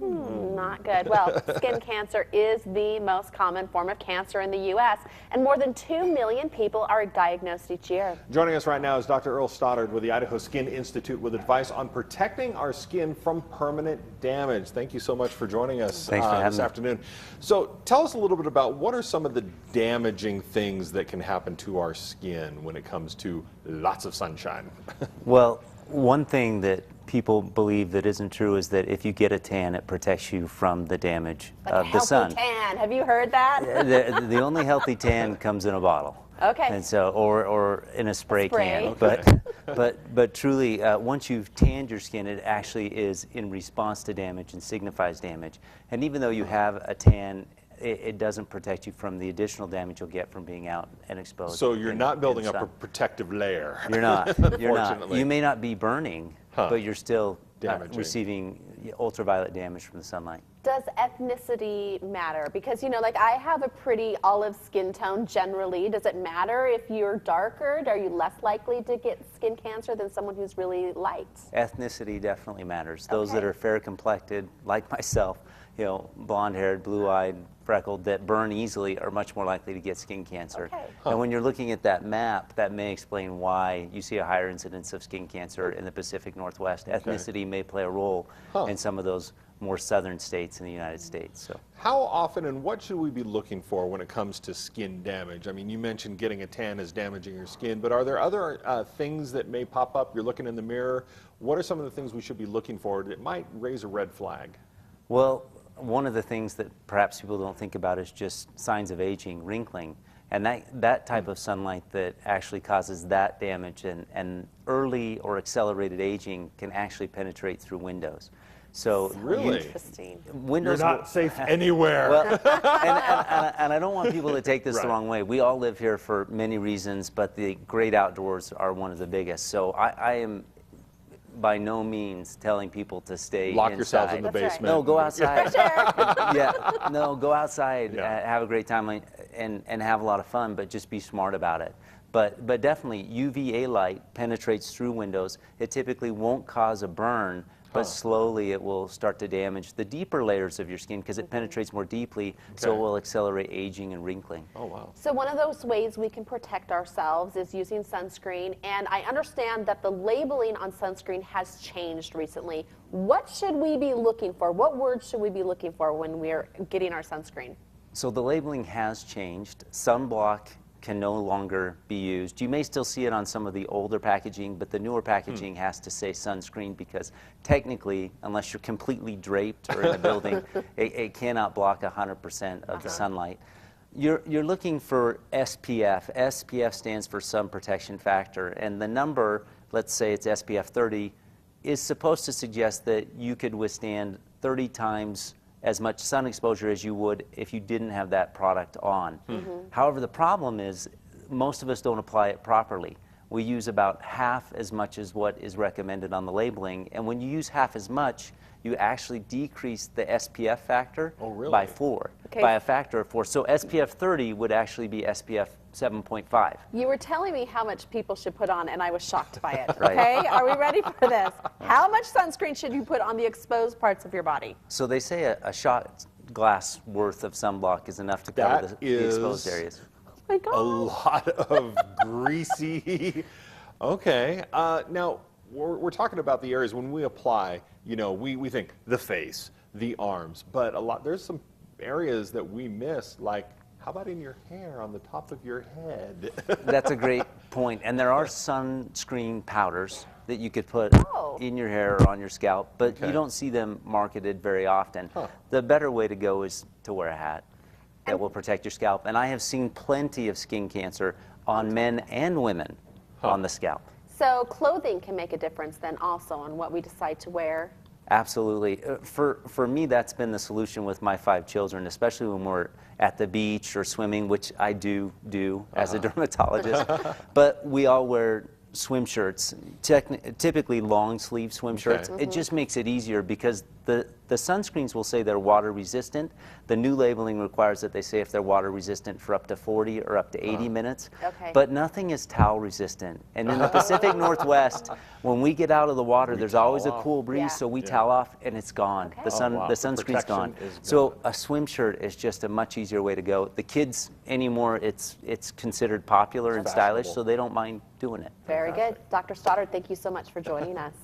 Not good. Well, skin cancer is the most common form of cancer in the U.S., and more than 2 million people are diagnosed each year. Joining us right now is Dr. Earl Stoddard with the Idaho Skin Institute with advice on protecting our skin from permanent damage. Thank you so much for joining us this afternoon. So tell us a little bit about what are some of the damaging things that can happen to our skin when it comes to lots of sunshine? Well, one thing that people believe that isn't true is that if you get a tan, it protects you from the damage of the sun. Like a healthy tan. Have you heard that? The only healthy tan comes in a bottle. Okay. And so, or in a spray can. But truly, once you've tanned your skin, it actually is in response to damage and signifies damage. And even though you have a tan, it doesn't protect you from the additional damage you'll get from being out and exposed. So you're not building up a protective layer. You're not. You're not. You may not be burning, but you're still receiving ultraviolet damage from the sunlight. Does ethnicity matter? Because, you know, like I have a pretty olive skin tone generally. Does it matter if you're darker? Are you less likely to get skin cancer than someone who's really light? Ethnicity definitely matters. Those that are fair complected, like myself, you know, blonde-haired, blue-eyed, freckled, that burn easily are much more likely to get skin cancer. And when you're looking at that map, that may explain why you see a higher incidence of skin cancer in the Pacific Northwest. Ethnicity may play a role in some of those more southern states in the United States. So, how often and what should we be looking for when it comes to skin damage? I mean, you mentioned getting a tan is damaging your skin, but are there other things that may pop up? You're looking in the mirror. What are some of the things we should be looking for that might raise a red flag? Well, one of the things that perhaps people don't think about is just signs of aging, wrinkling. And that type of sunlight that actually causes that damage, and early or accelerated aging can actually penetrate through windows. So really interesting. Windows You're not safe anywhere. Well, and I don't want people to take this the wrong way. We all live here for many reasons, but the great outdoors are one of the biggest. So I am by no means telling people to stay Lock inside. yourselves in the basement. No, go outside. No, go outside, have a great time, and have a lot of fun, but just be smart about it. But definitely, UVA light penetrates through windows. It typically won't cause a burn, but slowly it will start to damage the deeper layers of your skin because it penetrates more deeply, so it will accelerate aging and wrinkling. Oh, wow. So one of those ways we can protect ourselves is using sunscreen, and I understand that the labeling on sunscreen has changed recently. What should we be looking for? What words should we be looking for when we're getting our sunscreen? So the labeling has changed. Sunblock can no longer be used. You may still see it on some of the older packaging, but the newer packaging has to say sunscreen because technically, unless you're completely draped or in a building, it cannot block 100% of the sunlight. You're looking for SPF. SPF stands for sun protection factor, and the number, let's say it's SPF 30, is supposed to suggest that you could withstand 30 times as much sun exposure as you would if you didn't have that product on. However, the problem is most of us don't apply it properly. We use about half as much as what is recommended on the labeling, and when you use half as much, you actually decrease the SPF factor by 4, by a factor of 4. So SPF 30 would actually be SPF 7.5. You were telling me how much people should put on, and I was shocked by it. Okay, are we ready for this? How much sunscreen should you put on the exposed parts of your body? So they say a shot glass worth of sunblock is enough to cover the exposed areas. Oh my God. A lot of greasy. Okay. Now, we're talking about the areas when we apply, you know, we think the face, the arms, but there's some areas that we miss, like how about in your hair, on the top of your head? That's a great point. And there are sunscreen powders that you could put in your hair or on your scalp, but you don't see them marketed very often. The better way to go is to wear a hat that will protect your scalp. And I have seen plenty of skin cancer on men and women on the scalp. So clothing can make a difference then also on what we decide to wear? Absolutely. For me, that's been the solution with my 5 children, especially when we're at the beach or swimming, which I do as a dermatologist. But we all wear swim shirts, typically long sleeve swim shirts. It just makes it easier because the the sunscreens will say they're water resistant. The new labeling requires that they say if they're water resistant for up to 40 or up to 80 minutes. Okay. But nothing is towel resistant. And in the Pacific Northwest, when we get out of the water, there's always a cool breeze, Yeah. so we towel off and it's gone. Okay. The sun, wow. the The sunscreen's gone. protection is So gone. a swim shirt is just a much easier way to go. The kids anymore, it's considered popular and stylish, fashionable. so they don't mind doing it. Very good. Dr. Stoddard, thank you so much for joining us.